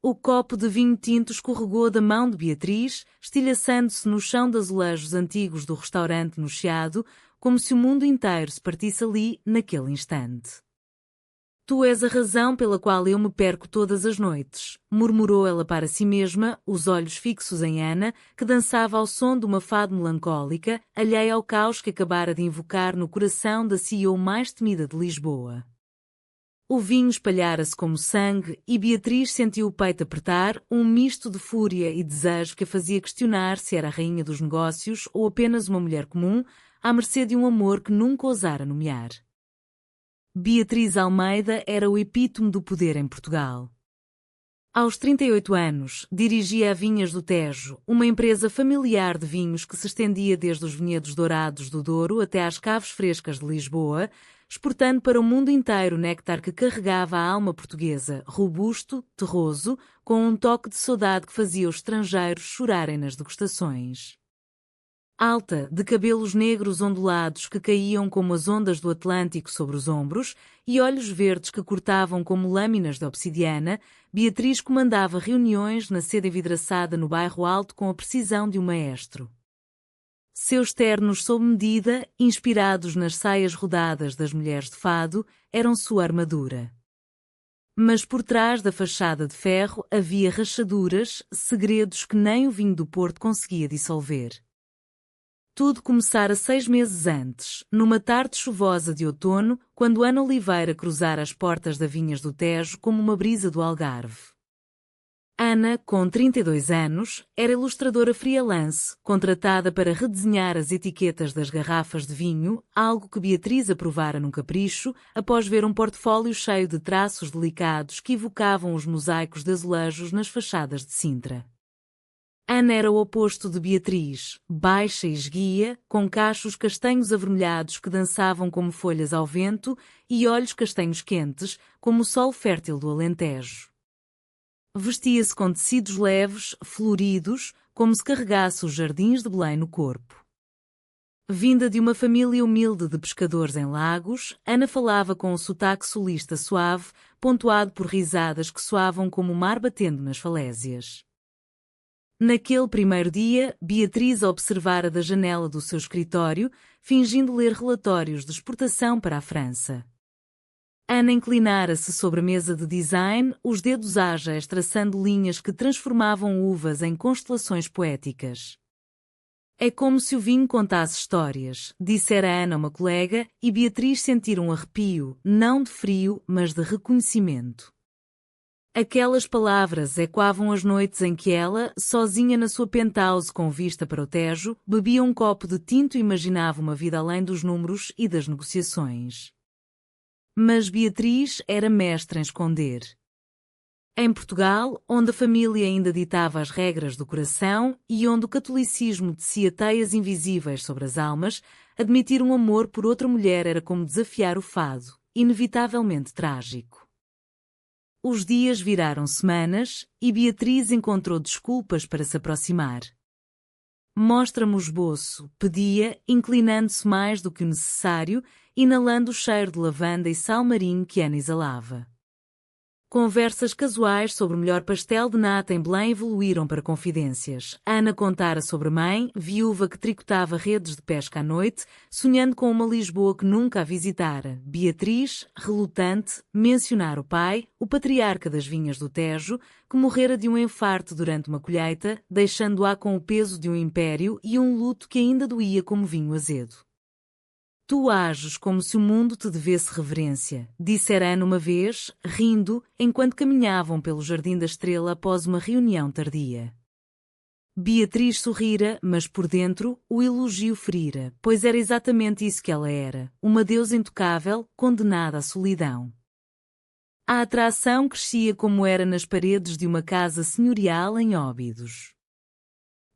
O copo de vinho tinto escorregou da mão de Beatriz, estilhaçando-se no chão de azulejos antigos do restaurante no Chiado, como se o mundo inteiro se partisse ali, naquele instante. Tu és a razão pela qual eu me perco todas as noites, murmurou ela para si mesma, os olhos fixos em Ana, que dançava ao som de uma fado melancólica, alheia ao caos que acabara de invocar no coração da CEO mais temida de Lisboa. O vinho espalhara-se como sangue e Beatriz sentiu o peito apertar, um misto de fúria e desejo que a fazia questionar se era a rainha dos negócios ou apenas uma mulher comum, à mercê de um amor que nunca ousara nomear. Beatriz Almeida era o epítome do poder em Portugal. Aos 38 anos, dirigia a Vinhas do Tejo, uma empresa familiar de vinhos que se estendia desde os vinhedos dourados do Douro até às caves frescas de Lisboa, exportando para o mundo inteiro o néctar que carregava a alma portuguesa, robusto, terroso, com um toque de saudade que fazia os estrangeiros chorarem nas degustações. Alta, de cabelos negros ondulados que caíam como as ondas do Atlântico sobre os ombros e olhos verdes que cortavam como lâminas de obsidiana, Beatriz comandava reuniões na sede envidraçada no bairro Alto com a precisão de um maestro. Seus ternos sob medida, inspirados nas saias rodadas das mulheres de fado, eram sua armadura. Mas por trás da fachada de ferro havia rachaduras, segredos que nem o vinho do Porto conseguia dissolver. Tudo começara 6 meses antes, numa tarde chuvosa de outono, quando Ana Oliveira cruzara as portas da Vinhas do Tejo como uma brisa do Algarve. Ana, com 32 anos, era ilustradora freelance, contratada para redesenhar as etiquetas das garrafas de vinho, algo que Beatriz aprovara num capricho, após ver um portfólio cheio de traços delicados que evocavam os mosaicos de azulejos nas fachadas de Sintra. Ana era o oposto de Beatriz, baixa e esguia, com cachos castanhos avermelhados que dançavam como folhas ao vento e olhos castanhos quentes, como o sol fértil do Alentejo. Vestia-se com tecidos leves, floridos, como se carregasse os jardins de Belém no corpo. Vinda de uma família humilde de pescadores em Lagos, Ana falava com um sotaque sulista suave, pontuado por risadas que soavam como o mar batendo nas falésias. Naquele primeiro dia, Beatriz observara da janela do seu escritório, fingindo ler relatórios de exportação para a França. Ana inclinara-se sobre a mesa de design, os dedos ágeis traçando linhas que transformavam uvas em constelações poéticas. É como se o vinho contasse histórias, dissera Ana a uma colega, e Beatriz sentira um arrepio, não de frio, mas de reconhecimento. Aquelas palavras ecoavam as noites em que ela, sozinha na sua penthouse com vista para o Tejo, bebia um copo de tinto e imaginava uma vida além dos números e das negociações. Mas Beatriz era mestra em esconder. Em Portugal, onde a família ainda ditava as regras do coração e onde o catolicismo tecia teias invisíveis sobre as almas, admitir um amor por outra mulher era como desafiar o fado, inevitavelmente trágico. Os dias viraram semanas e Beatriz encontrou desculpas para se aproximar. Mostra-me o esboço, pedia, inclinando-se mais do que o necessário, inalando o cheiro de lavanda e sal marinho que Ana exalava. Conversas casuais sobre o melhor pastel de nata em Belém evoluíram para confidências. Ana contara sobre a mãe, viúva que tricotava redes de pesca à noite, sonhando com uma Lisboa que nunca a visitara. Beatriz, relutante, mencionara o pai, o patriarca das Vinhas do Tejo, que morrera de um infarto durante uma colheita, deixando-a com o peso de um império e um luto que ainda doía como vinho azedo. Tu ages como se o mundo te devesse reverência, dissera Ana uma vez, rindo, enquanto caminhavam pelo Jardim da Estrela após uma reunião tardia. Beatriz sorrira, mas por dentro, o elogio ferira, pois era exatamente isso que ela era, uma deusa intocável, condenada à solidão. A atração crescia como era nas paredes de uma casa senhorial em Óbidos.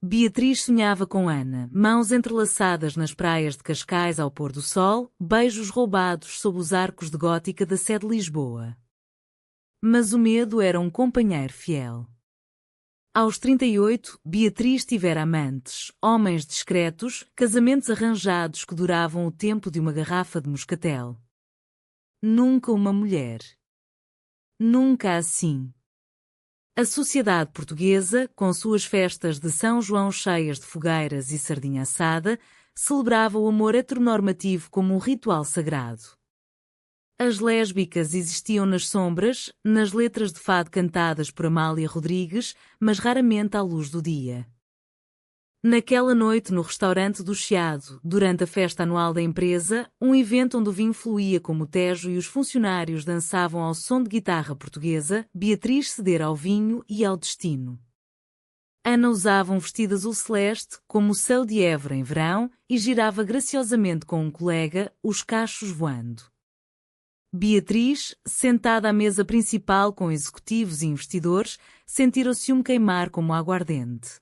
Beatriz sonhava com Ana, mãos entrelaçadas nas praias de Cascais ao pôr do sol, beijos roubados sob os arcos de gótica da sede de Lisboa. Mas o medo era um companheiro fiel. Aos 38, Beatriz tivera amantes, homens discretos, casamentos arranjados que duravam o tempo de uma garrafa de moscatel. Nunca uma mulher. Nunca assim. A sociedade portuguesa, com suas festas de São João cheias de fogueiras e sardinha assada, celebrava o amor heteronormativo como um ritual sagrado. As lésbicas existiam nas sombras, nas letras de fado cantadas por Amália Rodrigues, mas raramente à luz do dia. Naquela noite, no restaurante do Chiado, durante a festa anual da empresa, um evento onde o vinho fluía como o Tejo e os funcionários dançavam ao som de guitarra portuguesa, Beatriz cedera ao vinho e ao destino. Ana usava um vestido azul celeste, como o céu de Évora em verão, e girava graciosamente com um colega, os cachos voando. Beatriz, sentada à mesa principal com executivos e investidores, sentira o ciúme queimar como aguardente.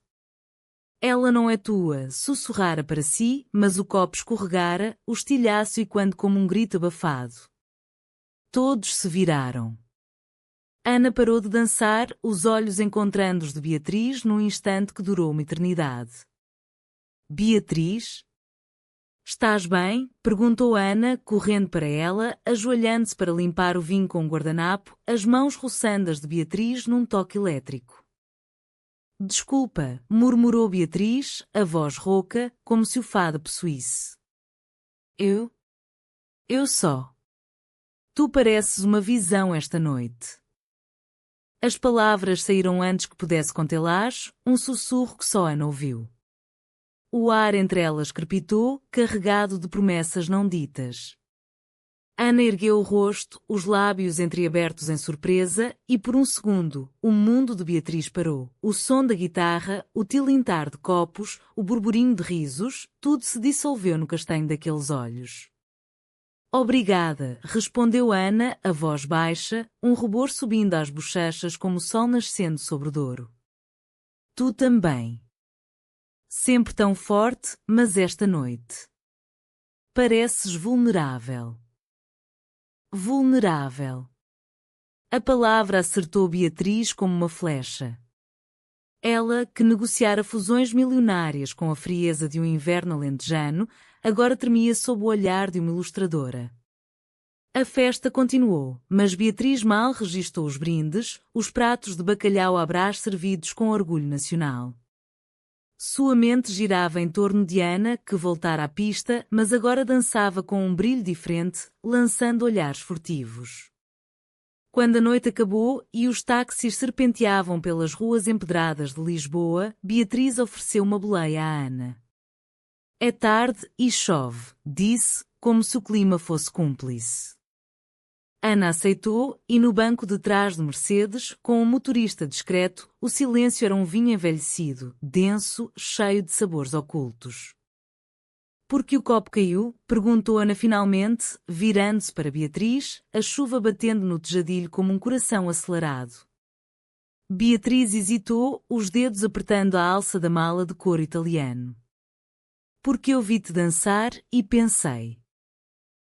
Ela não é tua, sussurrara para si, mas o copo escorregara, o estilhaço e quando como um grito abafado. Todos se viraram. Ana parou de dançar, os olhos encontrando os de Beatriz num instante que durou uma eternidade. Beatriz? Estás bem? Perguntou Ana, correndo para ela, ajoelhando-se para limpar o vinho com um guardanapo, as mãos roçando as de Beatriz num toque elétrico. Desculpa, murmurou Beatriz, a voz rouca, como se o fado possuísse. Eu só. Tu pareces uma visão esta noite. As palavras saíram antes que pudesse contê-las, um sussurro que só Ana ouviu. O ar entre elas crepitou, carregado de promessas não ditas. Ana ergueu o rosto, os lábios entreabertos em surpresa, e por um segundo, o mundo de Beatriz parou. O som da guitarra, o tilintar de copos, o burburinho de risos, tudo se dissolveu no castanho daqueles olhos. Obrigada, respondeu Ana, a voz baixa, um rubor subindo às bochechas como o sol nascendo sobre o Douro. Tu também. Sempre tão forte, mas esta noite. Pareces vulnerável. Vulnerável. A palavra acertou Beatriz como uma flecha. Ela, que negociara fusões milionárias com a frieza de um inverno alentejano, agora tremia sob o olhar de uma ilustradora. A festa continuou, mas Beatriz mal registou os brindes, os pratos de bacalhau à brás servidos com orgulho nacional. Sua mente girava em torno de Ana, que voltara à pista, mas agora dançava com um brilho diferente, lançando olhares furtivos. Quando a noite acabou e os táxis serpenteavam pelas ruas empedradas de Lisboa, Beatriz ofereceu uma boleia à Ana. É tarde e chove, disse, como se o clima fosse cúmplice. Ana aceitou, e no banco de trás de Mercedes, com um motorista discreto, o silêncio era um vinho envelhecido, denso, cheio de sabores ocultos. Por que o copo caiu? Perguntou Ana finalmente, virando-se para Beatriz, a chuva batendo no tejadilho como um coração acelerado. Beatriz hesitou, os dedos apertando a alça da mala de couro italiano. Porque eu vi-te dançar e pensei.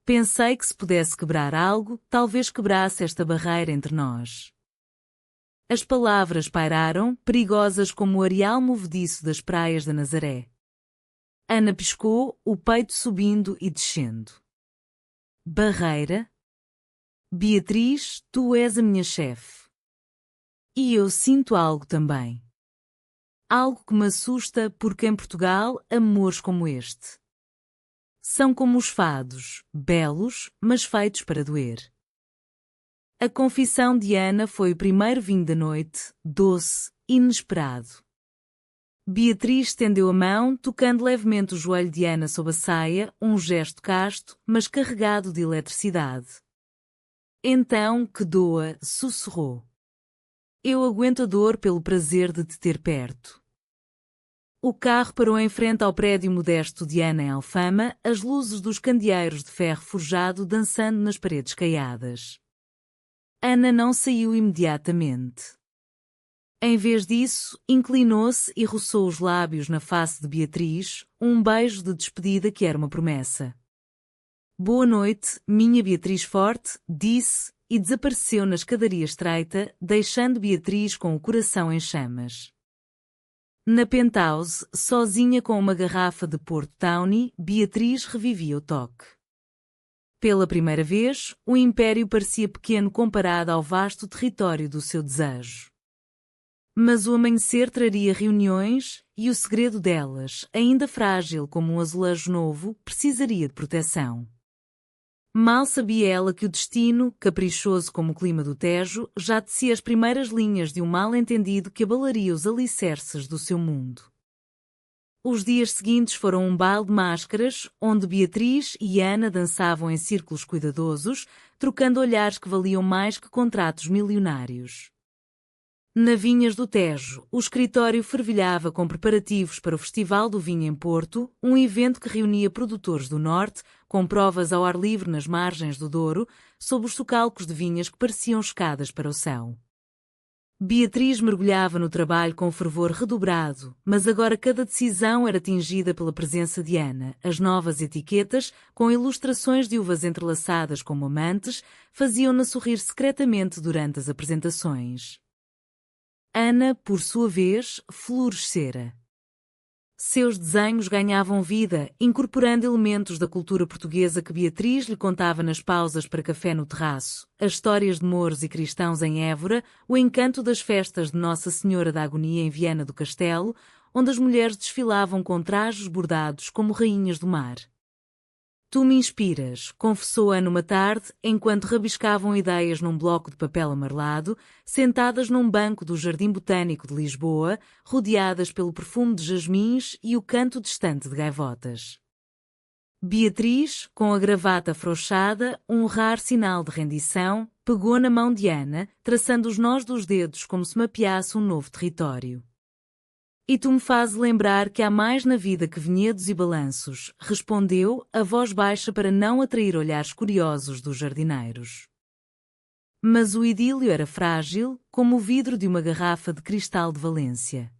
Pensei que se pudesse quebrar algo, talvez quebrasse esta barreira entre nós. As palavras pairaram, perigosas como o areal movediço das praias da Nazaré. Ana piscou, o peito subindo e descendo. Barreira? Beatriz, tu és a minha chefe. E eu sinto algo também. Algo que me assusta porque em Portugal amores como este. São como os fados, belos, mas feitos para doer. A confissão de Ana foi o primeiro vinho da noite, doce, inesperado. Beatriz estendeu a mão, tocando levemente o joelho de Ana sob a saia, um gesto casto, mas carregado de eletricidade. Então, que doa, sussurrou. Eu aguento a dor pelo prazer de te ter perto. O carro parou em frente ao prédio modesto de Ana em Alfama, as luzes dos candeeiros de ferro forjado dançando nas paredes caiadas. Ana não saiu imediatamente. Em vez disso, inclinou-se e roçou os lábios na face de Beatriz, um beijo de despedida que era uma promessa. Boa noite, minha Beatriz forte, disse, e desapareceu na escadaria estreita, deixando Beatriz com o coração em chamas. Na penthouse, sozinha com uma garrafa de Port Tawny, Beatriz revivia o toque. Pela primeira vez, o império parecia pequeno comparado ao vasto território do seu desejo. Mas o amanhecer traria reuniões e o segredo delas, ainda frágil como um azulejo novo, precisaria de proteção. Mal sabia ela que o destino, caprichoso como o clima do Tejo, já tecia as primeiras linhas de um mal-entendido que abalaria os alicerces do seu mundo. Os dias seguintes foram um baile de máscaras, onde Beatriz e Ana dançavam em círculos cuidadosos, trocando olhares que valiam mais que contratos milionários. Na Vinhas do Tejo, o escritório fervilhava com preparativos para o Festival do Vinho em Porto, um evento que reunia produtores do Norte, com provas ao ar livre nas margens do Douro, sob os socalcos de vinhas que pareciam escadas para o céu. Beatriz mergulhava no trabalho com fervor redobrado, mas agora cada decisão era tingida pela presença de Ana. As novas etiquetas, com ilustrações de uvas entrelaçadas como amantes, faziam-na sorrir secretamente durante as apresentações. Ana, por sua vez, florescera. Seus desenhos ganhavam vida, incorporando elementos da cultura portuguesa que Beatriz lhe contava nas pausas para café no terraço, as histórias de mouros e cristãos em Évora, o encanto das festas de Nossa Senhora da Agonia em Viana do Castelo, onde as mulheres desfilavam com trajes bordados como rainhas do mar. Tu me inspiras, confessou Ana uma tarde, enquanto rabiscavam ideias num bloco de papel amarelado, sentadas num banco do Jardim Botânico de Lisboa, rodeadas pelo perfume de jasmins e o canto distante de gaivotas. Beatriz, com a gravata afrouxada, um raro sinal de rendição, pegou na mão de Ana, traçando os nós dos dedos como se mapeasse um novo território. E tu me fazes lembrar que há mais na vida que vinhedos e balanços, respondeu, a voz baixa para não atrair olhares curiosos dos jardineiros. Mas o idílio era frágil, como o vidro de uma garrafa de cristal de Valência.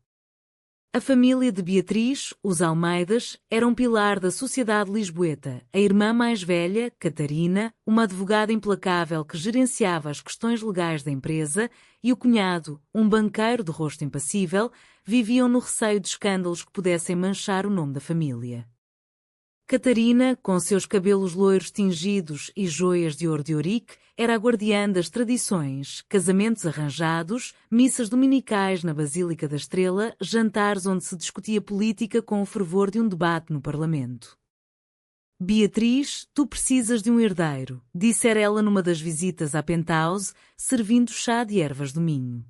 A família de Beatriz, os Almeidas, era um pilar da sociedade lisboeta. A irmã mais velha, Catarina, uma advogada implacável que gerenciava as questões legais da empresa, e o cunhado, um banqueiro de rosto impassível, viviam no receio de escândalos que pudessem manchar o nome da família. Catarina, com seus cabelos loiros tingidos e joias de ouro de ourique, era a guardiã das tradições, casamentos arranjados, missas dominicais na Basílica da Estrela, jantares onde se discutia política com o fervor de um debate no Parlamento. Beatriz, tu precisas de um herdeiro, dissera ela numa das visitas à penthouse, servindo chá de ervas do Minho.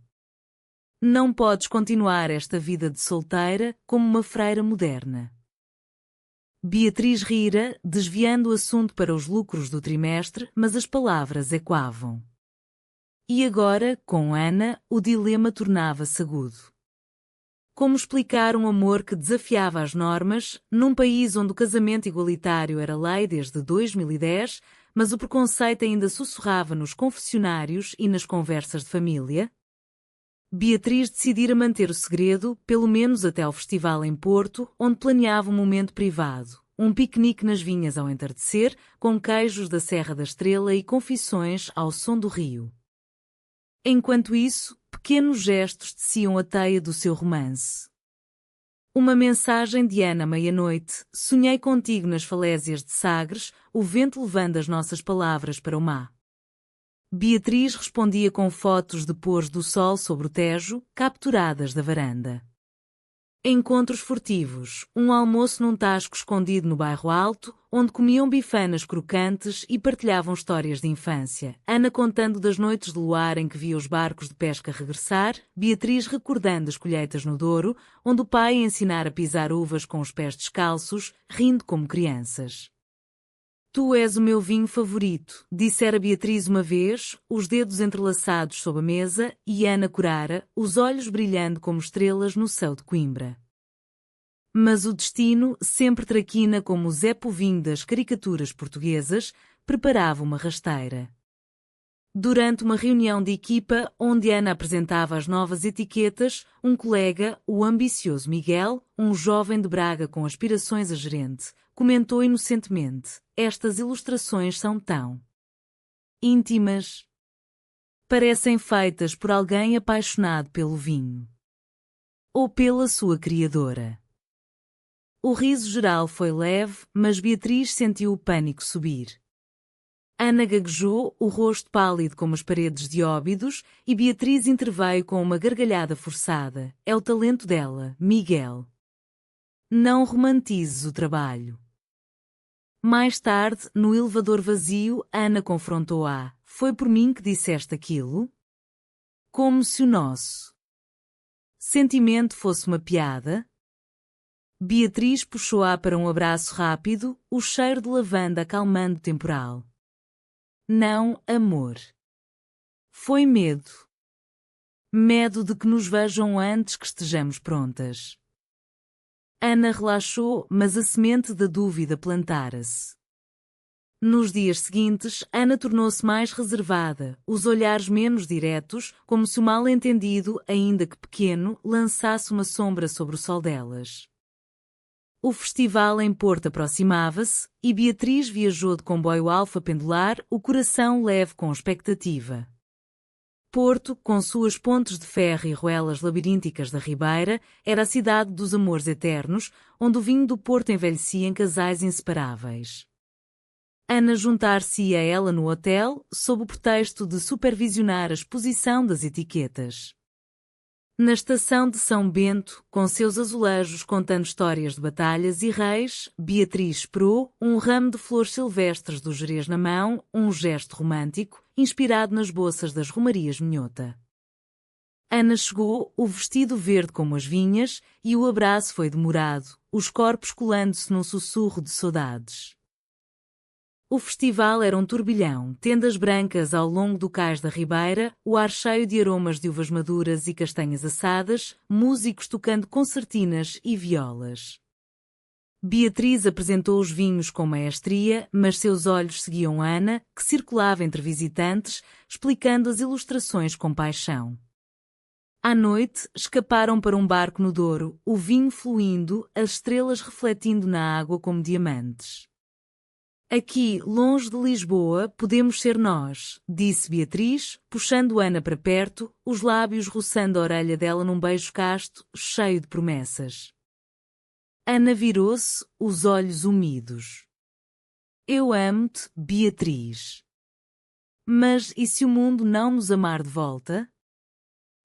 Não podes continuar esta vida de solteira como uma freira moderna. Beatriz rira, desviando o assunto para os lucros do trimestre, mas as palavras ecoavam. E agora, com Ana, o dilema tornava-se agudo. Como explicar um amor que desafiava as normas, num país onde o casamento igualitário era lei desde 2010, mas o preconceito ainda sussurrava nos confessionários e nas conversas de família? Beatriz decidira manter o segredo, pelo menos até ao festival em Porto, onde planeava um momento privado, um piquenique nas vinhas ao entardecer, com queijos da Serra da Estrela e confissões ao som do rio. Enquanto isso, pequenos gestos teciam a teia do seu romance. Uma mensagem de Ana à meia-noite, sonhei contigo nas falésias de Sagres, o vento levando as nossas palavras para o mar. Beatriz respondia com fotos de pôr do sol sobre o Tejo, capturadas da varanda. Encontros furtivos, um almoço num tasco escondido no bairro Alto, onde comiam bifanas crocantes e partilhavam histórias de infância. Ana contando das noites de luar em que via os barcos de pesca regressar, Beatriz recordando as colheitas no Douro, onde o pai ensinara a pisar uvas com os pés descalços, rindo como crianças. Tu és o meu vinho favorito, dissera Beatriz uma vez, os dedos entrelaçados sob a mesa, e Ana corara, os olhos brilhando como estrelas no céu de Coimbra. Mas o destino, sempre traquina como o Zé Povinho das caricaturas portuguesas, preparava uma rasteira. Durante uma reunião de equipa, onde Ana apresentava as novas etiquetas, um colega, o ambicioso Miguel, um jovem de Braga com aspirações a gerente, comentou inocentemente: estas ilustrações são tão íntimas. Parecem feitas por alguém apaixonado pelo vinho. Ou pela sua criadora. O riso geral foi leve, mas Beatriz sentiu o pânico subir. Ana gaguejou, o rosto pálido como as paredes de Óbidos, e Beatriz interveio com uma gargalhada forçada. É o talento dela, Miguel. Não romantizes o trabalho. Mais tarde, no elevador vazio, Ana confrontou-a. Foi por mim que disseste aquilo? Como se o nosso sentimento fosse uma piada? Beatriz puxou-a para um abraço rápido, o cheiro de lavanda acalmando o temporal. Não, amor. Foi medo. Medo de que nos vejam antes que estejamos prontas. Ana relaxou, mas a semente da dúvida plantara-se. Nos dias seguintes, Ana tornou-se mais reservada, os olhares menos diretos, como se o mal-entendido, ainda que pequeno, lançasse uma sombra sobre o sol delas. O festival em Porto aproximava-se, e Beatriz viajou de comboio alfa pendular, o coração leve com expectativa. Porto, com suas pontes de ferro e ruelas labirínticas da Ribeira, era a cidade dos amores eternos, onde o vinho do Porto envelhecia em casais inseparáveis. Ana juntar-se-ia a ela no hotel, sob o pretexto de supervisionar a exposição das etiquetas. Na estação de São Bento, com seus azulejos contando histórias de batalhas e reis, Beatriz esperou, um ramo de flores silvestres do Jerez na mão, um gesto romântico, inspirado nas bolsas das Romarias Minhota. Ana chegou, o vestido verde como as vinhas, e o abraço foi demorado, os corpos colando-se num sussurro de saudades. O festival era um turbilhão, tendas brancas ao longo do cais da Ribeira, o ar cheio de aromas de uvas maduras e castanhas assadas, músicos tocando concertinas e violas. Beatriz apresentou os vinhos com maestria, mas seus olhos seguiam Ana, que circulava entre visitantes, explicando as ilustrações com paixão. À noite, escaparam para um barco no Douro, o vinho fluindo, as estrelas refletindo na água como diamantes. Aqui, longe de Lisboa, podemos ser nós, disse Beatriz, puxando Ana para perto, os lábios roçando a orelha dela num beijo casto, cheio de promessas. Ana virou-se, os olhos úmidos. Eu amo-te, Beatriz. Mas e se o mundo não nos amar de volta?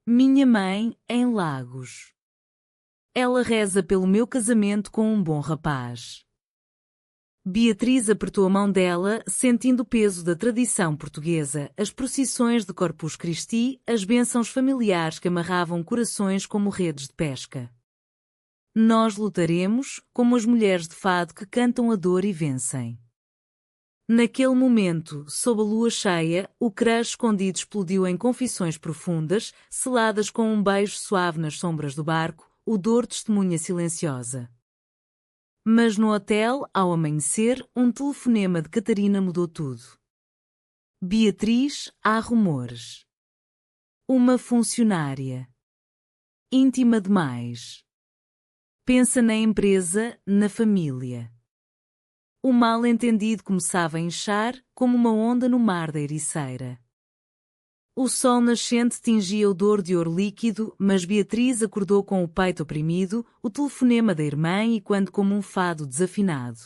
Minha mãe, em Lagos. Ela reza pelo meu casamento com um bom rapaz. Beatriz apertou a mão dela, sentindo o peso da tradição portuguesa, as procissões de Corpus Christi, as bênçãos familiares que amarravam corações como redes de pesca. Nós lutaremos, como as mulheres de fado que cantam a dor e vencem. Naquele momento, sob a lua cheia, o crush escondido explodiu em confissões profundas, seladas com um beijo suave nas sombras do barco, o dor testemunha silenciosa. Mas no hotel, ao amanhecer, um telefonema de Catarina mudou tudo. Beatriz, há rumores. Uma funcionária. Íntima demais. Pensa na empresa, na família. O mal-entendido começava a inchar, como uma onda no mar da Ericeira. O sol nascente tingia o dor de ouro líquido, mas Beatriz acordou com o peito oprimido, o telefonema da irmã e quando como um fado desafinado.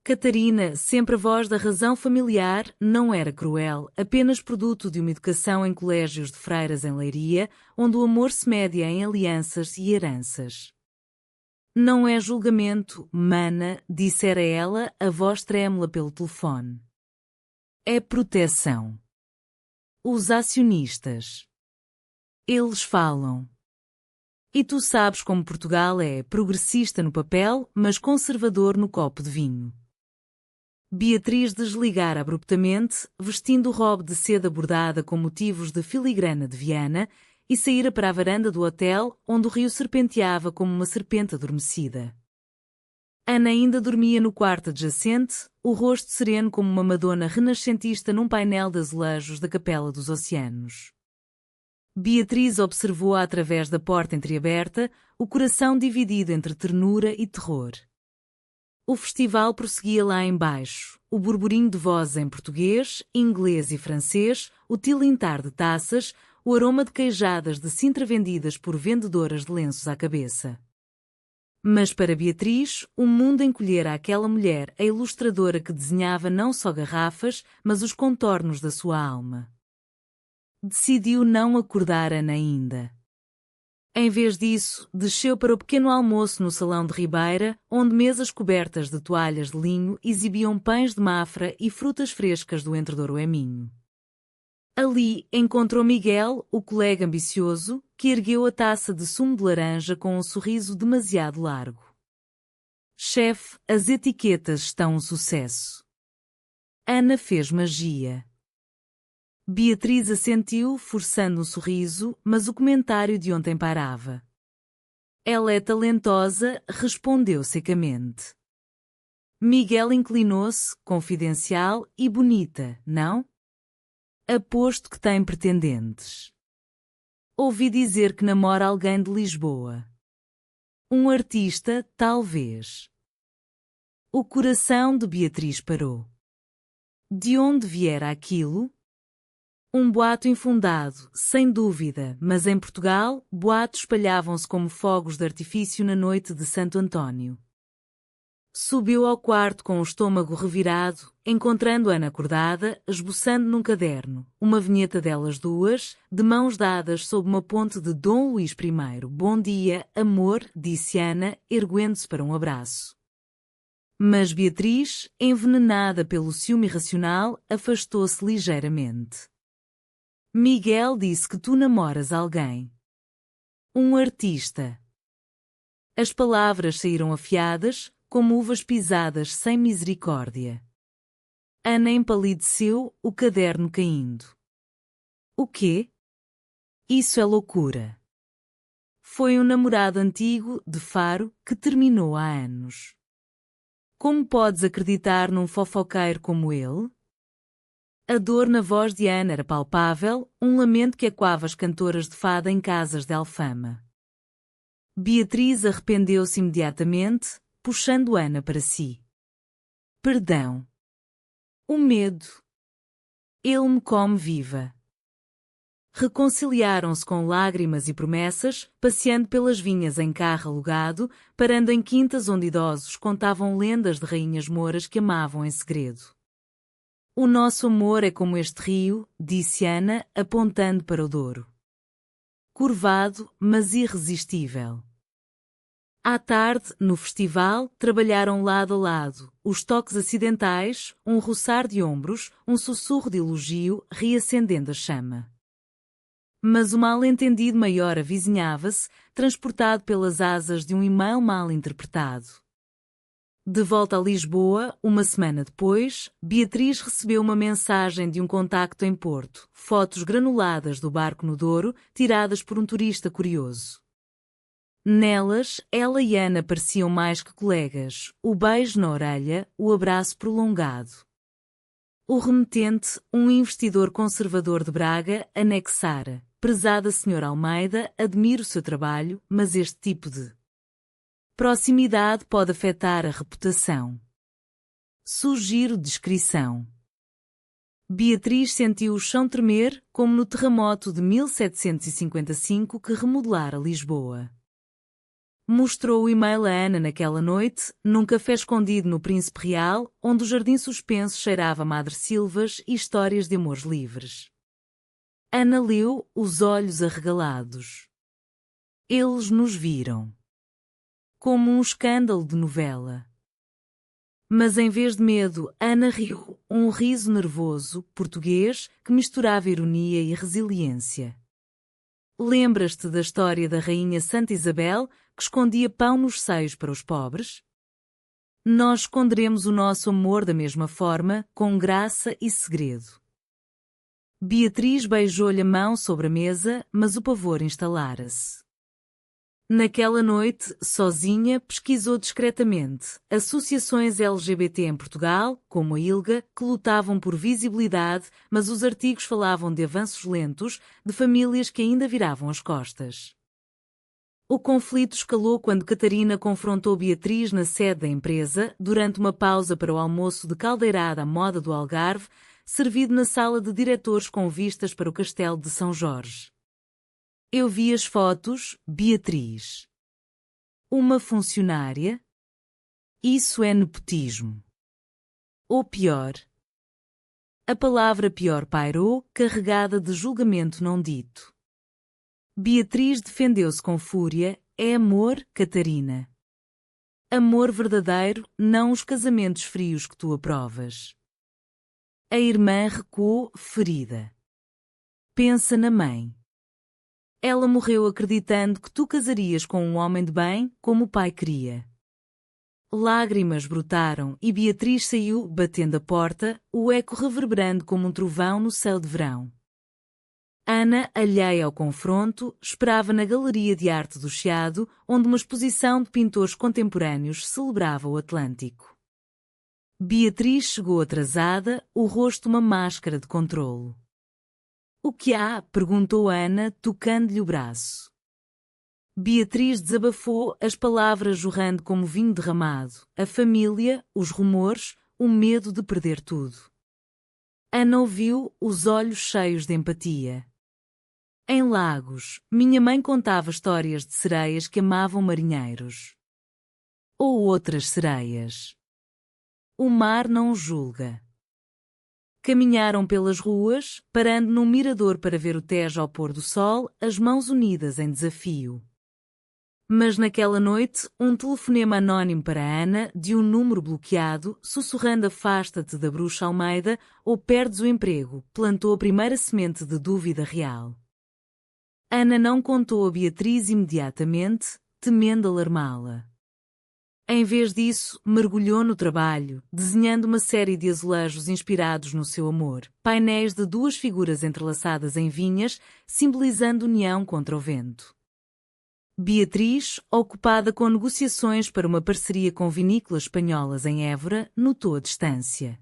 Catarina, sempre a voz da razão familiar, não era cruel, apenas produto de uma educação em colégios de freiras em Leiria, onde o amor se media em alianças e heranças. Não é julgamento, mana, dissera ela, a voz trêmula pelo telefone. É proteção. Os acionistas. Eles falam. E tu sabes como Portugal é progressista no papel, mas conservador no copo de vinho. Beatriz desligara abruptamente, vestindo o robe de seda bordada com motivos de filigrana de Viana, e saíra para a varanda do hotel, onde o rio serpenteava como uma serpente adormecida. Ana ainda dormia no quarto adjacente, o rosto sereno como uma Madonna renascentista num painel de azulejos da Capela dos Oceanos. Beatriz observou-a através da porta entreaberta, o coração dividido entre ternura e terror. O festival prosseguia lá embaixo, o burburinho de vozes em português, inglês e francês, o tilintar de taças, o aroma de queijadas de Sintra vendidas por vendedoras de lenços à cabeça. Mas para Beatriz, o mundo encolhera àquela mulher, a ilustradora que desenhava não só garrafas, mas os contornos da sua alma. Decidiu não acordar Ana ainda. Em vez disso, desceu para o pequeno almoço no salão de Ribeira, onde mesas cobertas de toalhas de linho exibiam pães de Mafra e frutas frescas do Entredouro Eminho. Ali encontrou Miguel, o colega ambicioso, que ergueu a taça de sumo de laranja com um sorriso demasiado largo. Chefe, as etiquetas estão um sucesso. Ana fez magia. Beatriz assentiu, forçando um sorriso, mas o comentário de ontem parava. Ela é talentosa, respondeu secamente. Miguel inclinou-se, confidencial e bonita, não? Aposto que tem pretendentes. Ouvi dizer que namora alguém de Lisboa. Um artista, talvez. O coração de Beatriz parou. De onde viera aquilo? Um boato infundado, sem dúvida, mas em Portugal, boatos espalhavam-se como fogos de artifício na noite de Santo António. Subiu ao quarto com o estômago revirado, encontrando Ana acordada, esboçando num caderno, uma vinheta delas duas, de mãos dadas sob uma ponte de Dom Luís I. Bom dia, amor, disse Ana, erguendo-se para um abraço. Mas Beatriz, envenenada pelo ciúme irracional, afastou-se ligeiramente. Miguel disse que tu namoras alguém. Um artista. As palavras saíram afiadas, como uvas pisadas sem misericórdia. Ana empalideceu, o caderno caindo. O quê? Isso é loucura. Foi um namorado antigo, de Faro, que terminou há anos. Como podes acreditar num fofoqueiro como ele? A dor na voz de Ana era palpável, um lamento que ecoava as cantoras de fada em casas de Alfama. Beatriz arrependeu-se imediatamente, puxando Ana para si. Perdão. O medo. Ele me come viva. Reconciliaram-se com lágrimas e promessas, passeando pelas vinhas em carro alugado, parando em quintas onde idosos contavam lendas de rainhas mouras que amavam em segredo. O nosso amor é como este rio, disse Ana, apontando para o Douro. Curvado, mas irresistível. À tarde, no festival, trabalharam lado a lado, os toques acidentais, um roçar de ombros, um sussurro de elogio, reacendendo a chama. Mas o mal-entendido maior avizinhava-se, transportado pelas asas de um e-mail mal interpretado. De volta a Lisboa, uma semana depois, Beatriz recebeu uma mensagem de um contacto em Porto, fotos granuladas do barco no Douro, tiradas por um turista curioso. Nelas, ela e Ana pareciam mais que colegas, o beijo na orelha, o abraço prolongado. O remetente, um investidor conservador de Braga, anexara: prezada Sra. Almeida, admiro o seu trabalho, mas este tipo de proximidade pode afetar a reputação. Sugiro descrição. Beatriz sentiu o chão tremer, como no terremoto de 1755 que remodelara Lisboa. Mostrou o e-mail a Ana naquela noite, num café escondido no Príncipe Real, onde o jardim suspenso cheirava a madressilvas e histórias de amores livres. Ana leu, os olhos arregalados. Eles nos viram. Como um escândalo de novela. Mas em vez de medo, Ana riu, um riso nervoso, português, que misturava ironia e resiliência. Lembras-te da história da rainha Santa Isabel, que escondia pão nos seios para os pobres? Nós esconderemos o nosso amor da mesma forma, com graça e segredo. Beatriz beijou-lhe a mão sobre a mesa, mas o pavor instalara-se. Naquela noite, sozinha, pesquisou discretamente associações LGBT em Portugal, como a ILGA, que lutavam por visibilidade, mas os artigos falavam de avanços lentos, de famílias que ainda viravam as costas. O conflito escalou quando Catarina confrontou Beatriz na sede da empresa, durante uma pausa para o almoço de caldeirada à moda do Algarve, servido na sala de diretores com vistas para o Castelo de São Jorge. Eu vi as fotos, Beatriz. Uma funcionária? Isso é nepotismo. Ou pior. A palavra pior pairou, carregada de julgamento não dito. Beatriz defendeu-se com fúria. É amor, Catarina. Amor verdadeiro, não os casamentos frios que tu aprovas. A irmã recuou, ferida. Pensa na mãe. Ela morreu acreditando que tu casarias com um homem de bem, como o pai queria. Lágrimas brotaram e Beatriz saiu, batendo a porta, o eco reverberando como um trovão no céu de verão. Ana, alheia ao confronto, esperava na Galeria de Arte do Chiado, onde uma exposição de pintores contemporâneos celebrava o Atlântico. Beatriz chegou atrasada, o rosto uma máscara de controlo. O que há? Perguntou Ana, tocando-lhe o braço. Beatriz desabafou, as palavras jorrando como vinho derramado, a família, os rumores, o medo de perder tudo. Ana ouviu, os olhos cheios de empatia. Em Lagos, minha mãe contava histórias de sereias que amavam marinheiros. Ou outras sereias. O mar não os julga. Caminharam pelas ruas, parando num mirador para ver o Tejo ao pôr do sol, as mãos unidas em desafio. Mas naquela noite, um telefonema anónimo para Ana, de um número bloqueado, sussurrando afasta-te da bruxa Almeida ou perdes o emprego, plantou a primeira semente de dúvida real. Ana não contou a Beatriz imediatamente, temendo alarmá-la. Em vez disso, mergulhou no trabalho, desenhando uma série de azulejos inspirados no seu amor, painéis de duas figuras entrelaçadas em vinhas, simbolizando união contra o vento. Beatriz, ocupada com negociações para uma parceria com vinícolas espanholas em Évora, notou a distância.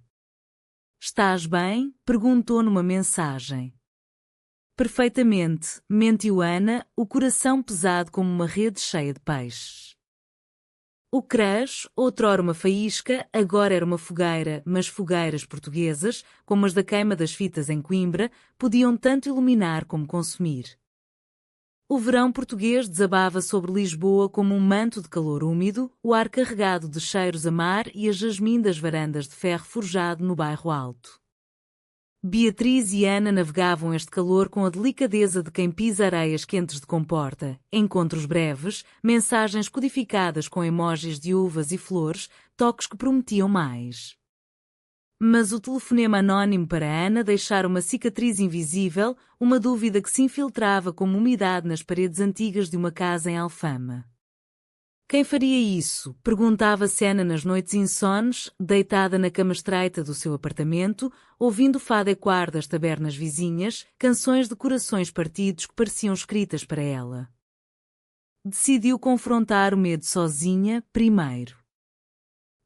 Estás bem? Perguntou numa mensagem. Perfeitamente, mentiu Ana, o coração pesado como uma rede cheia de peixes. O Crash, outrora uma faísca, agora era uma fogueira, mas fogueiras portuguesas, como as da queima das fitas em Coimbra, podiam tanto iluminar como consumir. O verão português desabava sobre Lisboa como um manto de calor úmido, o ar carregado de cheiros a mar e a jasmim das varandas de ferro forjado no bairro Alto. Beatriz e Ana navegavam este calor com a delicadeza de quem pisa areias quentes de comporta, encontros breves, mensagens codificadas com emojis de uvas e flores, toques que prometiam mais. Mas o telefonema anónimo para Ana deixara uma cicatriz invisível, uma dúvida que se infiltrava como umidade nas paredes antigas de uma casa em Alfama. Quem faria isso? Perguntava-se Ana nas noites insones, deitada na cama estreita do seu apartamento, ouvindo o fado ecoar das tabernas vizinhas, canções de corações partidos que pareciam escritas para ela. Decidiu confrontar o medo sozinha, primeiro.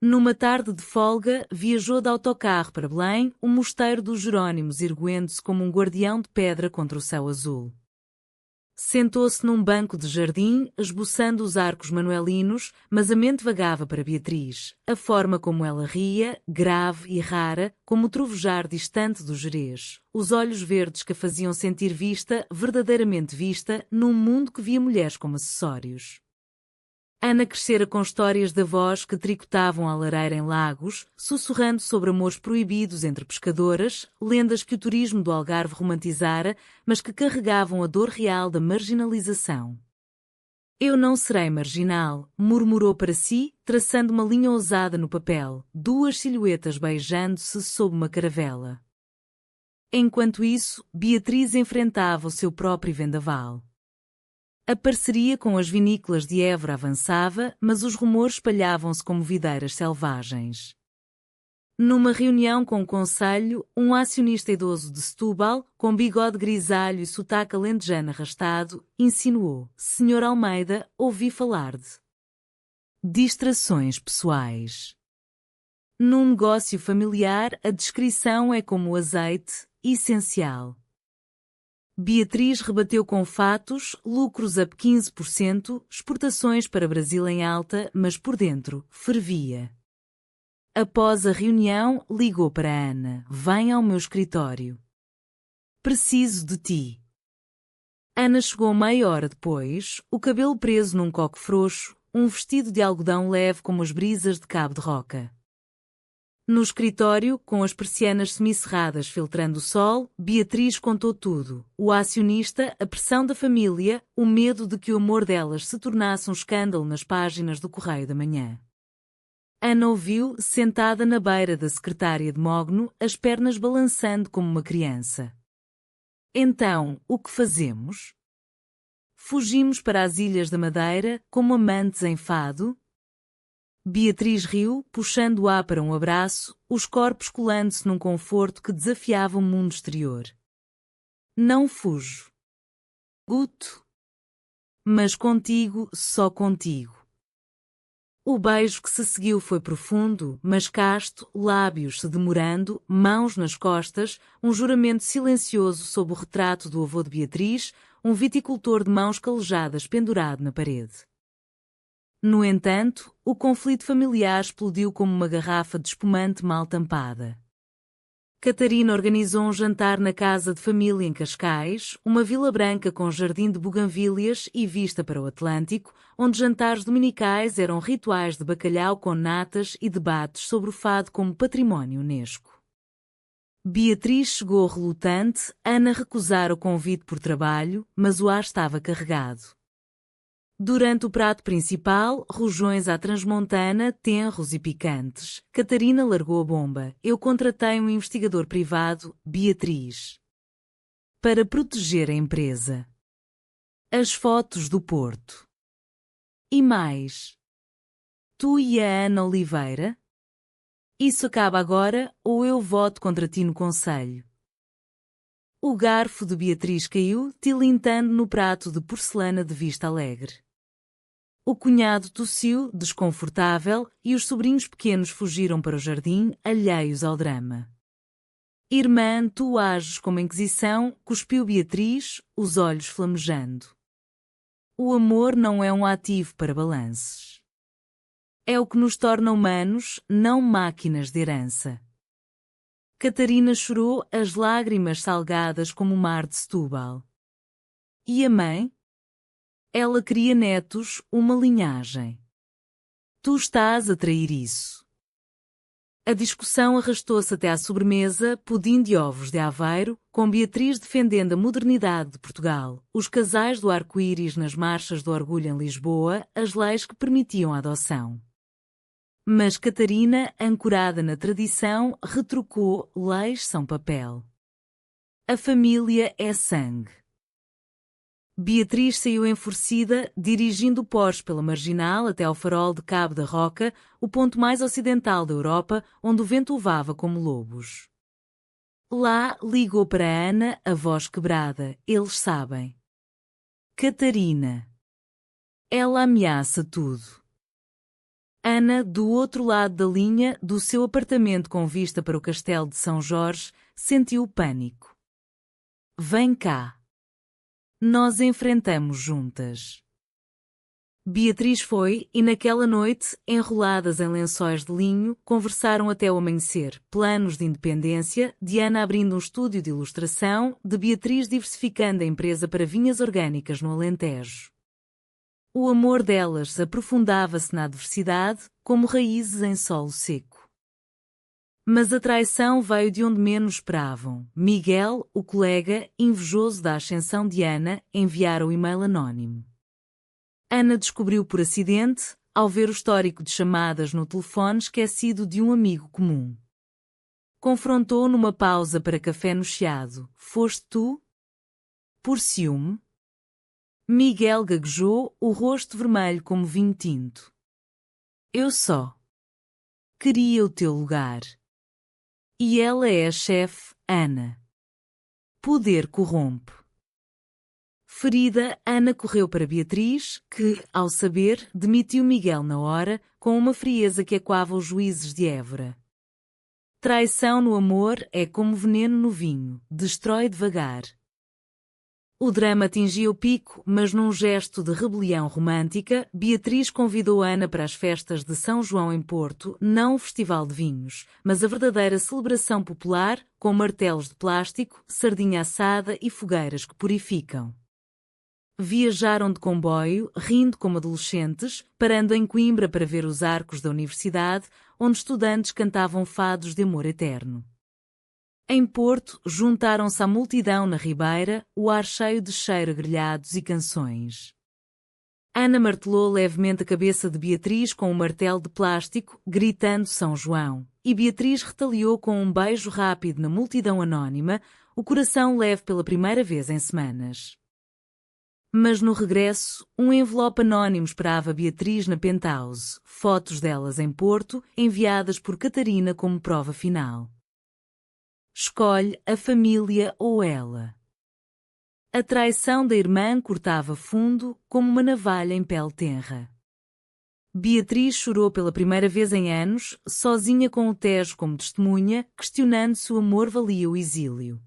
Numa tarde de folga, viajou de autocarro para Belém, o mosteiro dos Jerónimos erguendo-se como um guardião de pedra contra o céu azul. Sentou-se num banco de jardim, esboçando os arcos manuelinos, mas a mente vagava para Beatriz, a forma como ela ria, grave e rara, como o trovejar distante do Gerês, os olhos verdes que a faziam sentir vista, verdadeiramente vista, num mundo que via mulheres como acessórios. Ana crescera com histórias de avós que tricotavam à lareira em Lagos, sussurrando sobre amores proibidos entre pescadoras, lendas que o turismo do Algarve romantizara, mas que carregavam a dor real da marginalização. Eu não serei marginal, murmurou para si, traçando uma linha ousada no papel, duas silhuetas beijando-se sob uma caravela. Enquanto isso, Beatriz enfrentava o seu próprio vendaval. A parceria com as vinícolas de Évora avançava, mas os rumores espalhavam-se como videiras selvagens. Numa reunião com o conselho, um acionista idoso de Setúbal, com bigode grisalho e sotaque alentejano arrastado, insinuou: Senhor Almeida, ouvi falar de distrações pessoais. Num negócio familiar, a descrição é como o azeite, essencial. Beatriz rebateu com fatos, lucros up 15%, exportações para Brasil em alta, mas por dentro, fervia. Após a reunião, ligou para Ana: Vem ao meu escritório. Preciso de ti. Ana chegou meia hora depois, o cabelo preso num coque frouxo, um vestido de algodão leve como as brisas de Cabo de Roca. No escritório, com as persianas semicerradas filtrando o sol, Beatriz contou tudo. O acionista, a pressão da família, o medo de que o amor delas se tornasse um escândalo nas páginas do Correio da Manhã. Ana ouviu, sentada na beira da secretária de mogno, as pernas balançando como uma criança. Então, o que fazemos? Fugimos para as Ilhas da Madeira, como amantes em fado? Beatriz riu, puxando-a para um abraço, os corpos colando-se num conforto que desafiava o mundo exterior. Não fujo. Guto. Mas contigo, só contigo. O beijo que se seguiu foi profundo, mas casto, lábios se demorando, mãos nas costas, um juramento silencioso sob o retrato do avô de Beatriz, um viticultor de mãos calejadas pendurado na parede. No entanto, o conflito familiar explodiu como uma garrafa de espumante mal tampada. Catarina organizou um jantar na casa de família em Cascais, uma vila branca com jardim de buganvílias e vista para o Atlântico, onde jantares dominicais eram rituais de bacalhau com natas e debates sobre o fado como património Unesco. Beatriz chegou relutante, Ana recusara o convite por trabalho, mas o ar estava carregado. Durante o prato principal, rojões à transmontana, tenros e picantes, Catarina largou a bomba. Eu contratei um investigador privado, Beatriz, para proteger a empresa. As fotos do Porto. E mais. Tu e a Ana Oliveira? Isso acaba agora, ou eu voto contra ti no conselho. O garfo de Beatriz caiu, tilintando no prato de porcelana de Vista Alegre. O cunhado tossiu, desconfortável, e os sobrinhos pequenos fugiram para o jardim, alheios ao drama. Irmã, tu ages como a Inquisição, cuspiu Beatriz, os olhos flamejando. O amor não é um ativo para balances. É o que nos torna humanos, não máquinas de herança. Catarina chorou, as lágrimas salgadas como o mar de Setúbal. E a mãe? Ela queria netos, uma linhagem. Tu estás a trair isso. A discussão arrastou-se até à sobremesa, pudim de ovos de Aveiro, com Beatriz defendendo a modernidade de Portugal, os casais do arco-íris nas marchas do orgulho em Lisboa, as leis que permitiam a adoção. Mas Catarina, ancorada na tradição, retrucou: leis são papel. A família é sangue. Beatriz saiu enfurecida, dirigindo o Porsche pela Marginal até ao farol de Cabo da Roca, o ponto mais ocidental da Europa, onde o vento levava como lobos. Lá ligou para Ana, a voz quebrada. Eles sabem. Catarina. Ela ameaça tudo. Ana, do outro lado da linha, do seu apartamento com vista para o castelo de São Jorge, sentiu o pânico. Vem cá. Nós enfrentamos juntas. Beatriz foi, e naquela noite, enroladas em lençóis de linho, conversaram até o amanhecer, planos de independência, de Ana abrindo um estúdio de ilustração, de Beatriz diversificando a empresa para vinhas orgânicas no Alentejo. O amor delas aprofundava-se na adversidade, como raízes em solo seco. Mas a traição veio de onde menos esperavam. Miguel, o colega, invejoso da ascensão de Ana, enviara o e-mail anónimo. Ana descobriu por acidente, ao ver o histórico de chamadas no telefone esquecido de um amigo comum. Confrontou numa pausa para café no Chiado. Foste tu? Por ciúme? Miguel gaguejou, o rosto vermelho como vinho tinto. Eu só queria o teu lugar. E ela é a chefe, Ana. Poder corrompe. Ferida, Ana correu para Beatriz, que, ao saber, demitiu Miguel na hora, com uma frieza que ecoava os juízes de Évora. Traição no amor é como veneno no vinho, destrói devagar. O drama atingia o pico, mas num gesto de rebelião romântica, Beatriz convidou Ana para as festas de São João em Porto, não o festival de vinhos, mas a verdadeira celebração popular, com martelos de plástico, sardinha assada e fogueiras que purificam. viajaram de comboio, rindo como adolescentes, parando em Coimbra para ver os arcos da universidade, onde estudantes cantavam fados de amor eterno. Em Porto, juntaram-se à multidão na Ribeira, o ar cheio de cheiro a grelhados e canções. Ana martelou levemente a cabeça de Beatriz com um martelo de plástico, gritando São João, e Beatriz retaliou com um beijo rápido na multidão anónima, o coração leve pela primeira vez em semanas. Mas no regresso, um envelope anónimo esperava Beatriz na penthouse, fotos delas em Porto, enviadas por Catarina como prova final. Escolhe a família ou ela. A traição da irmã cortava fundo, como uma navalha em pele tenra. Beatriz chorou pela primeira vez em anos, sozinha com o Tejo como testemunha, questionando se o amor valia o exílio.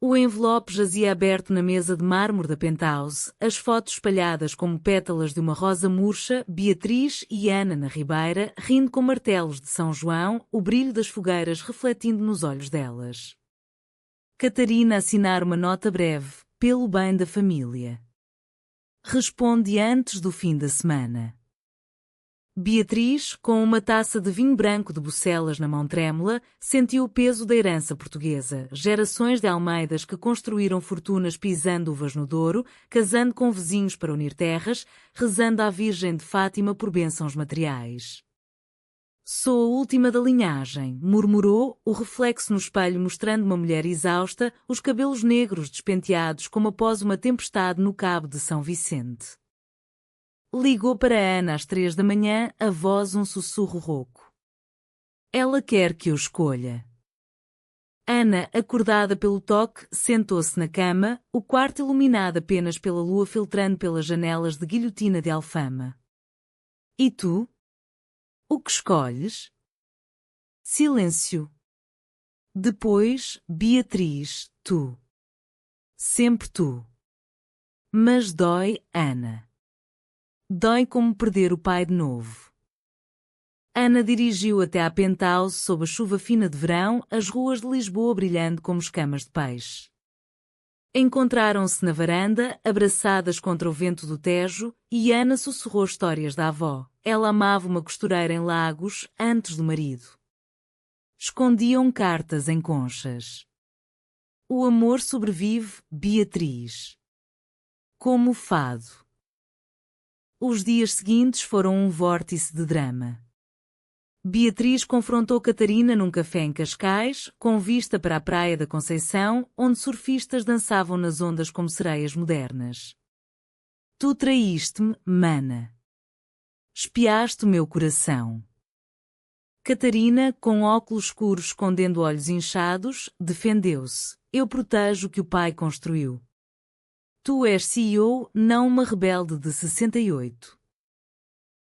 O envelope jazia aberto na mesa de mármore da penthouse, as fotos espalhadas como pétalas de uma rosa murcha, Beatriz e Ana na Ribeira, rindo com martelos de São João, o brilho das fogueiras refletindo nos olhos delas. Catarina assinar uma nota breve, pelo bem da família. Responde antes do fim da semana. Beatriz, com uma taça de vinho branco de Bucelas na mão trêmula, sentiu o peso da herança portuguesa, gerações de Almeidas que construíram fortunas pisando uvas no Douro, casando com vizinhos para unir terras, rezando à Virgem de Fátima por bênçãos materiais. Sou a última da linhagem, murmurou, o reflexo no espelho mostrando uma mulher exausta, os cabelos negros despenteados como após uma tempestade no cabo de São Vicente. Ligou para Ana às 3 da manhã, a voz um sussurro rouco. Ela quer que eu escolha. Ana, acordada pelo toque, sentou-se na cama, o quarto iluminado apenas pela lua filtrando pelas janelas de guilhotina de Alfama. E tu? O que escolhes? Silêncio. Depois, Beatriz, tu. Sempre tu. Mas dói, Ana. Dói como perder o pai de novo. Ana dirigiu até à penthouse sob a chuva fina de verão, as ruas de Lisboa brilhando como escamas de peixe. Encontraram-se na varanda, abraçadas contra o vento do Tejo, e Ana sussurrou histórias da avó. Ela amava uma costureira em Lagos, antes do marido. Escondiam cartas em conchas. O amor sobrevive, Beatriz. Como o fado. Os dias seguintes foram um vórtice de drama. Beatriz confrontou Catarina num café em Cascais, com vista para a Praia da Conceição, onde surfistas dançavam nas ondas como sereias modernas. Tu traíste-me, mana. Espiaste o meu coração. Catarina, com óculos escuros escondendo olhos inchados, defendeu-se. Eu protejo o que o pai construiu. Tu és CEO, não uma rebelde de 68.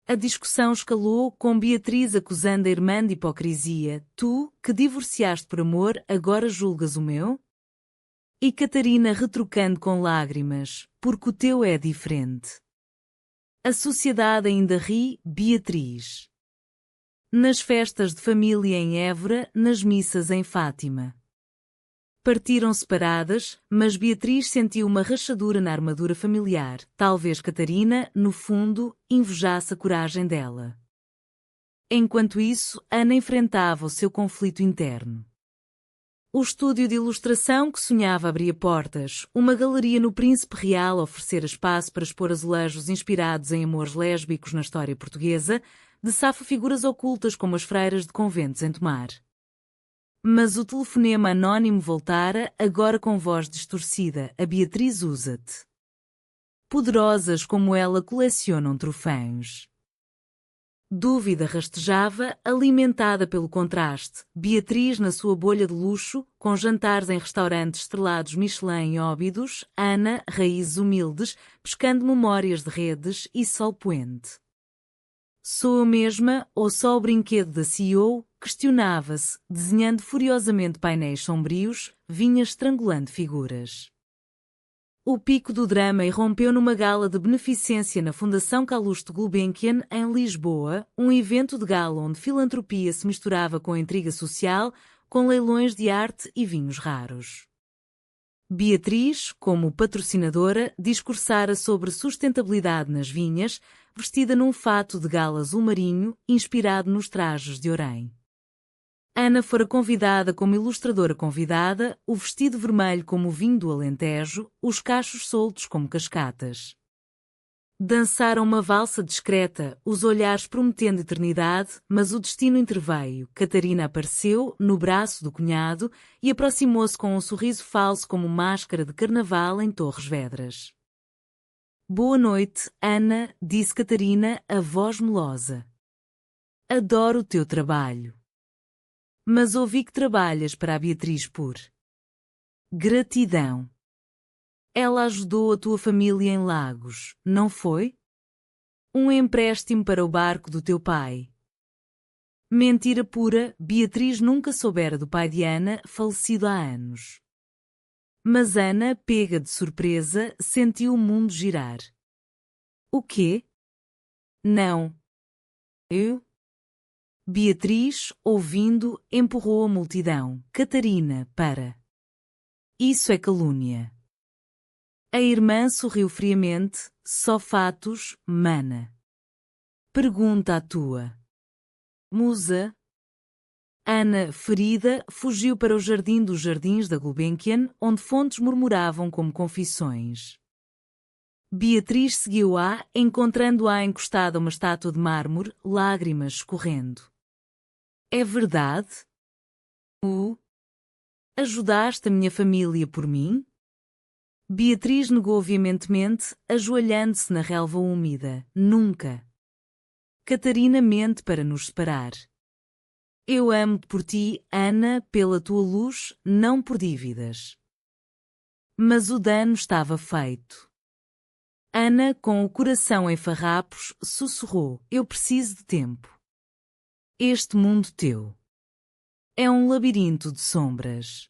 A discussão escalou, com Beatriz acusando a irmã de hipocrisia. Tu, que divorciaste por amor, agora julgas o meu? E Catarina retrucando com lágrimas, porque o teu é diferente. A sociedade ainda ri, Beatriz. Nas festas de família em Évora, nas missas em Fátima. Partiram separadas, mas Beatriz sentiu uma rachadura na armadura familiar. Talvez Catarina, no fundo, invejasse a coragem dela. Enquanto isso, Ana enfrentava o seu conflito interno. O estúdio de ilustração que sonhava abria portas, uma galeria no Príncipe Real oferecera espaço para expor azulejos inspirados em amores lésbicos na história portuguesa, de safo figuras ocultas como as freiras de conventos em Tomar. Mas o telefonema anónimo voltara, agora com voz distorcida. A Beatriz usa-te. Poderosas como ela colecionam troféus. Dúvida rastejava, alimentada pelo contraste. Beatriz na sua bolha de luxo, com jantares em restaurantes estrelados Michelin e Óbidos, Ana, raízes humildes, pescando memórias de redes e sol poente. Sou a mesma, ou só o brinquedo da CEO? Questionava-se, desenhando furiosamente painéis sombrios, vinha estrangulando figuras. O pico do drama irrompeu numa gala de beneficência na Fundação Calouste Gulbenkian, em Lisboa, um evento de gala onde filantropia se misturava com intriga social, com leilões de arte e vinhos raros. Beatriz, como patrocinadora, discursara sobre sustentabilidade nas vinhas, vestida num fato de gala azul marinho, inspirado nos trajes de harém. Ana fora convidada como ilustradora convidada, o vestido vermelho como o vinho do Alentejo, os cachos soltos como cascatas. Dançaram uma valsa discreta, os olhares prometendo eternidade, mas o destino interveio. Catarina apareceu, no braço do cunhado, e aproximou-se com um sorriso falso como máscara de carnaval em Torres Vedras. Boa noite, Ana, disse Catarina, a voz melosa. Adoro o teu trabalho. Mas ouvi que trabalhas para a Beatriz por gratidão. Ela ajudou a tua família em Lagos, não foi? Um empréstimo para o barco do teu pai. Mentira pura, Beatriz nunca soubera do pai de Ana, falecido há anos. Mas Ana, pega de surpresa, sentiu o mundo girar. O quê? Não. Eu? Beatriz, ouvindo, empurrou a multidão. Catarina, para. Isso é calúnia. A irmã sorriu friamente. Só fatos, mana. Pergunta a tua musa. Ana, ferida, fugiu para o jardim dos jardins da Gulbenkian, onde fontes murmuravam como confissões. Beatriz seguiu-a, encontrando-a encostada a uma estátua de mármore, lágrimas escorrendo. É verdade? Ajudaste a minha família por mim? Beatriz negou veementemente, ajoelhando-se na relva úmida. Nunca. Catarina mente para nos separar. Eu amo-te por ti, Ana, pela tua luz, não por dívidas. Mas o dano estava feito. Ana, com o coração em farrapos, sussurrou: Eu preciso de tempo. Este mundo teu é um labirinto de sombras.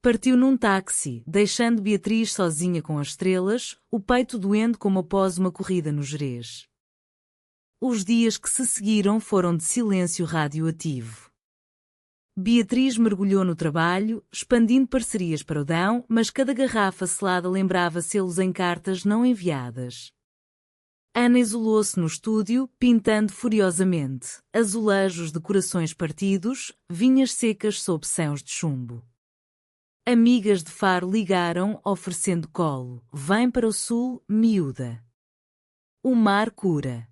Partiu num táxi, deixando Beatriz sozinha com as estrelas, o peito doendo como após uma corrida no Gerês. Os dias que se seguiram foram de silêncio radioativo. Beatriz mergulhou no trabalho, expandindo parcerias para o Dão, mas cada garrafa selada lembrava selos em cartas não enviadas. Ana isolou-se no estúdio, pintando furiosamente, azulejos de corações partidos, vinhas secas sob céus de chumbo. Amigas de Faro ligaram, oferecendo colo. Vem para o sul, miúda. O mar cura.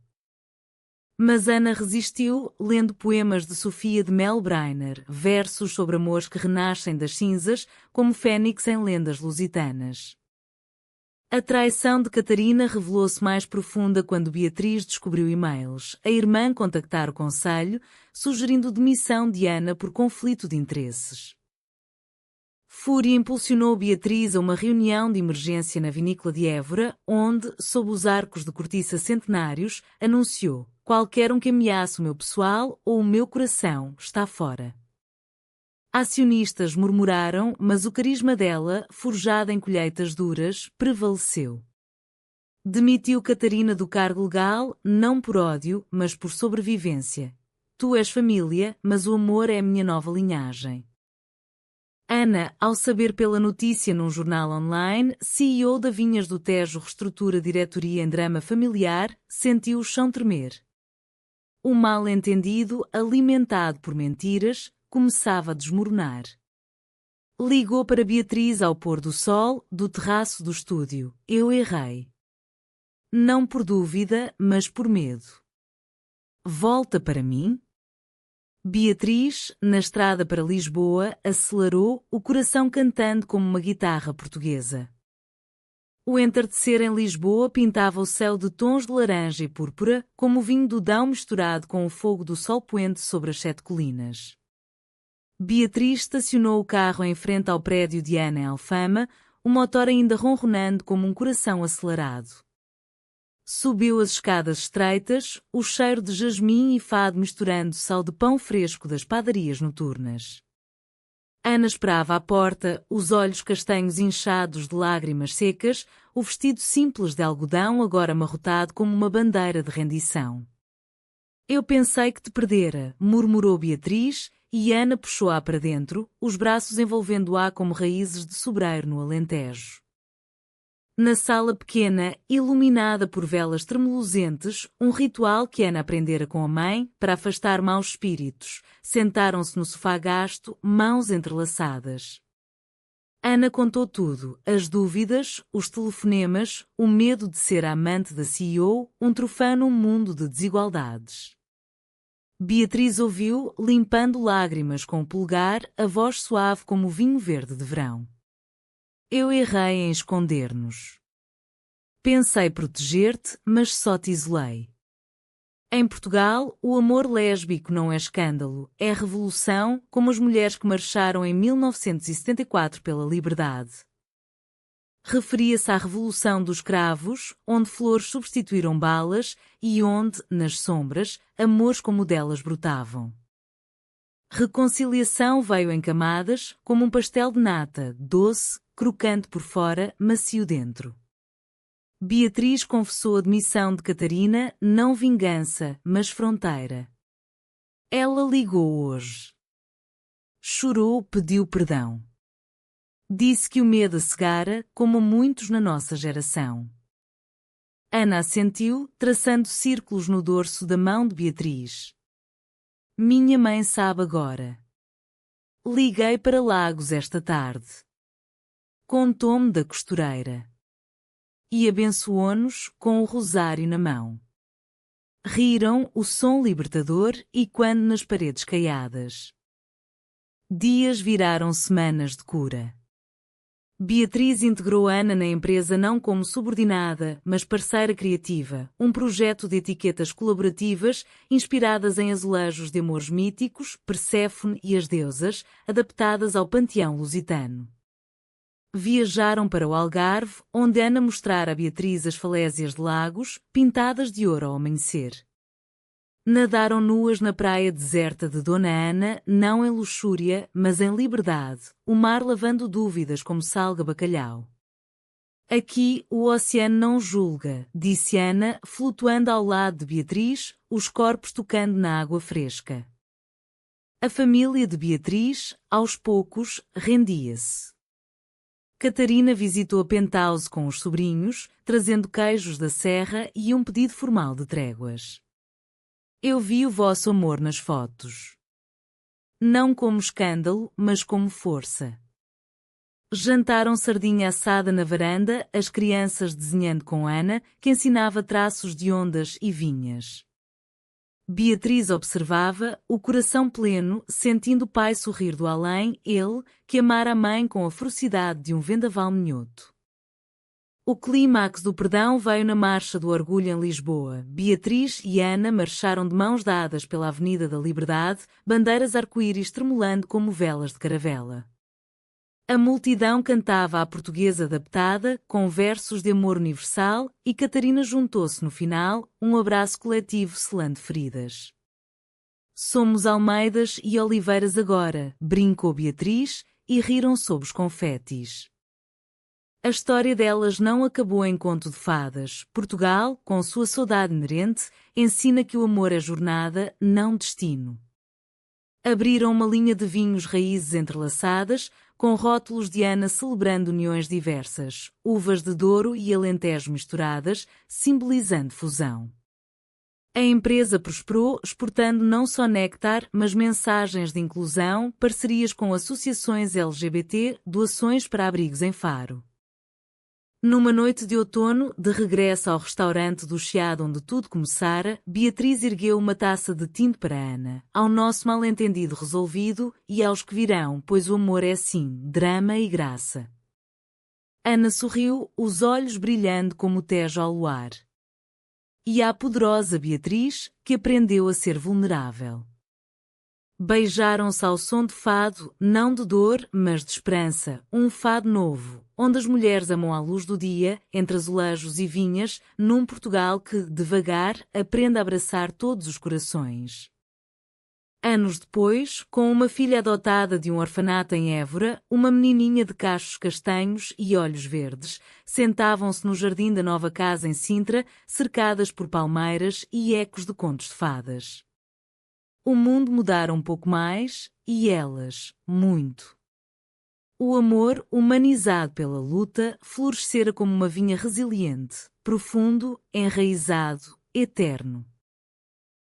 Mas Ana resistiu, lendo poemas de Sofia de Melbreiner, versos sobre amores que renascem das cinzas, como fênix em lendas lusitanas. A traição de Catarina revelou-se mais profunda quando Beatriz descobriu e-mails. A irmã contactara o conselho, sugerindo demissão de Ana por conflito de interesses. Fúria impulsionou Beatriz a uma reunião de emergência na vinícola de Évora, onde, sob os arcos de cortiça centenários, anunciou: qualquer um que ameace o meu pessoal ou o meu coração está fora. Acionistas murmuraram, mas o carisma dela, forjado em colheitas duras, prevaleceu. Demitiu Catarina do cargo legal, não por ódio, mas por sobrevivência. Tu és família, mas o amor é a minha nova linhagem. Ana, ao saber pela notícia num jornal online, CEO da Vinhas do Tejo reestrutura diretoria em drama familiar, sentiu o chão tremer. O mal-entendido, alimentado por mentiras, começava a desmoronar. Ligou para Beatriz ao pôr do sol, do terraço do estúdio. Eu errei. Não por dúvida, mas por medo. Volta para mim? Beatriz, na estrada para Lisboa, acelerou, o coração cantando como uma guitarra portuguesa. O entardecer em Lisboa pintava o céu de tons de laranja e púrpura, como o vinho do Dão misturado com o fogo do sol poente sobre as 7 colinas. Beatriz estacionou o carro em frente ao prédio de Ana em Alfama, o motor ainda ronronando como um coração acelerado. Subiu as escadas estreitas, o cheiro de jasmim e fado misturando-se ao de pão fresco das padarias noturnas. Ana esperava à porta, os olhos castanhos inchados de lágrimas secas, o vestido simples de algodão agora amarrotado como uma bandeira de rendição. Eu pensei que te perdera, murmurou Beatriz, e Ana puxou-a para dentro, os braços envolvendo-a como raízes de sobreiro no Alentejo. Na sala pequena, iluminada por velas tremulosentes, um ritual que Ana aprendera com a mãe para afastar maus espíritos, sentaram-se no sofá gasto, mãos entrelaçadas. Ana contou tudo, as dúvidas, os telefonemas, o medo de ser a amante da CEO, um troféu num mundo de desigualdades. Beatriz ouviu, limpando lágrimas com o polegar, a voz suave como o vinho verde de verão. Eu errei em esconder-nos. Pensei proteger-te, mas só te isolei. Em Portugal, o amor lésbico não é escândalo, é revolução, como as mulheres que marcharam em 1974 pela liberdade. Referia-se à Revolução dos Cravos, onde flores substituíram balas e onde, nas sombras, amores como o delas brotavam. Reconciliação veio em camadas, como um pastel de nata, doce, crocante por fora, macio dentro. Beatriz confessou a demissão de Catarina, não vingança, mas fronteira. Ela ligou hoje. Chorou, pediu perdão. Disse que o medo a cegara, como muitos na nossa geração. Ana assentiu, traçando círculos no dorso da mão de Beatriz. Minha mãe sabe agora. Liguei para Lagos esta tarde. Contou-me da costureira. E abençoou-nos com o rosário na mão. Riram o som libertador e quando nas paredes caiadas. Dias viraram semanas de cura. Beatriz integrou Ana na empresa não como subordinada, mas parceira criativa, um projeto de etiquetas colaborativas inspiradas em azulejos de amores míticos, Perséfone e as deusas, adaptadas ao panteão lusitano. Viajaram para o Algarve, onde Ana mostrara a Beatriz as falésias de Lagos, pintadas de ouro ao amanhecer. Nadaram nuas na praia deserta de Dona Ana, não em luxúria, mas em liberdade, o mar lavando dúvidas como salga bacalhau. Aqui o oceano não julga, disse Ana, flutuando ao lado de Beatriz, os corpos tocando na água fresca. A família de Beatriz, aos poucos, rendia-se. Catarina visitou a penthouse com os sobrinhos, trazendo queijos da serra e um pedido formal de tréguas. Eu vi o vosso amor nas fotos. Não como escândalo, mas como força. Jantaram sardinha assada na varanda, as crianças desenhando com Ana, que ensinava traços de ondas e vinhas. Beatriz observava, o coração pleno, sentindo o pai sorrir do além, ele, que amara a mãe com a ferocidade de um vendaval minhoto. O clímax do perdão veio na Marcha do Orgulho em Lisboa. Beatriz e Ana marcharam de mãos dadas pela Avenida da Liberdade, bandeiras arco-íris tremulando como velas de caravela. A multidão cantava a portuguesa adaptada, com versos de amor universal, e Catarina juntou-se no final, um abraço coletivo selando feridas. Somos Almeidas e Oliveiras agora, brincou Beatriz, e riram sob os confetis. A história delas não acabou em conto de fadas. Portugal, com sua saudade inerente, ensina que o amor é jornada, não destino. Abriram uma linha de vinhos raízes entrelaçadas, com rótulos de Ana celebrando uniões diversas, uvas de Douro e Alentejo misturadas, simbolizando fusão. A empresa prosperou, exportando não só néctar, mas mensagens de inclusão, parcerias com associações LGBT, doações para abrigos em Faro. Numa noite de outono, de regresso ao restaurante do Chiado onde tudo começara, Beatriz ergueu uma taça de tinto para Ana, ao nosso mal-entendido resolvido e aos que virão, pois o amor é assim, drama e graça. Ana sorriu, os olhos brilhando como o Tejo ao luar. E à poderosa Beatriz, que aprendeu a ser vulnerável. Beijaram-se ao som de fado, não de dor, mas de esperança, um fado novo, onde as mulheres amam à luz do dia, entre azulejos e vinhas, num Portugal que, devagar, aprende a abraçar todos os corações. Anos depois, com uma filha adotada de um orfanato em Évora, uma menininha de cachos castanhos e olhos verdes, sentavam-se no jardim da nova casa em Sintra, cercadas por palmeiras e ecos de contos de fadas. O mundo mudara um pouco mais, e elas, muito. O amor, humanizado pela luta, florescera como uma vinha resiliente, profundo, enraizado, eterno.